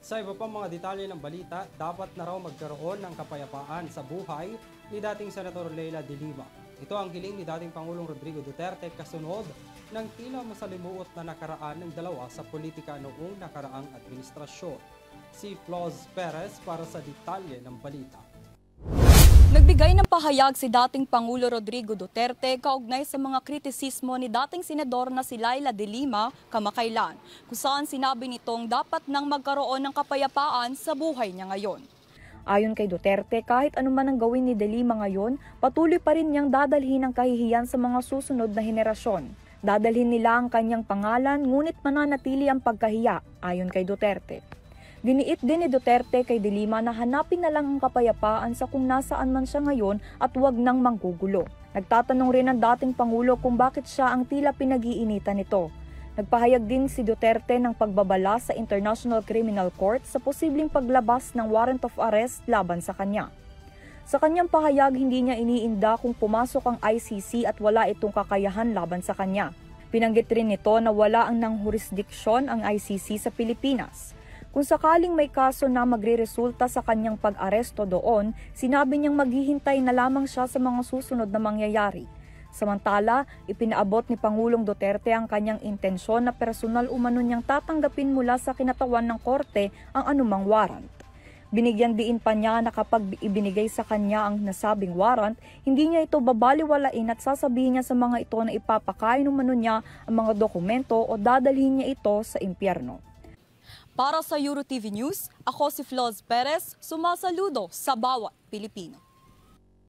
Sa iba pang mga detalye ng balita, dapat na raw magkaroon ng kapayapaan sa buhay ni dating Senator Leila de Lima. Ito ang hiling ni dating Pangulong Rodrigo Duterte kasunod ng tila masalimuot na nakaraan ng dalawa sa politika noong nakaraang administrasyon. Si Floz Perez para sa detalye ng balita. Nagbigay ng pahayag si dating Pangulo Rodrigo Duterte kaugnay sa mga kritisismo ni dating senador na si Leila de Lima kamakailan, kung saan sinabi nitong dapat nang magkaroon ng kapayapaan sa buhay niya ngayon. Ayon kay Duterte, kahit anuman ang gawin ni de Lima ngayon, patuloy pa rin niyang dadalhin ang kahihiyan sa mga susunod na henerasyon. Dadalhin nila ang kanyang pangalan, ngunit mananatili ang pagkahiya, ayon kay Duterte. Diniit din ni Duterte kay de Lima na hanapin na lang ang kapayapaan sa kung nasaan man siya ngayon at huwag nang manggugulo. Nagtatanong rin ang dating Pangulo kung bakit siya ang tila pinag-iinitan nito. Nagpahayag din si Duterte ng pagbabala sa International Criminal Court sa posibleng paglabas ng warrant of arrest laban sa kanya. Sa kanyang pahayag, hindi niya iniinda kung pumasok ang ICC at wala itong kakayahan laban sa kanya. Binanggit rin nito na wala ang jurisdiksyon ang ICC sa Pilipinas. Kung sakaling may kaso na magreresulta sa kanyang pag-aresto doon, sinabi niyang maghihintay na lamang siya sa mga susunod na mangyayari. Samantala, ipinaabot ni Pangulong Duterte ang kanyang intensyon na personal umano niyang tatanggapin mula sa kinatawan ng korte ang anumang warrant. Binigyan diin pa niya na kapag ibinigay sa kanya ang nasabing warrant, hindi niya ito babaliwalain at sasabihin niya sa mga ito na ipapakain umano niya ang mga dokumento o dadalhin niya ito sa impyerno. Para sa EuroTV News, ako si Floz Perez, sumasaludo sa bawat Pilipino.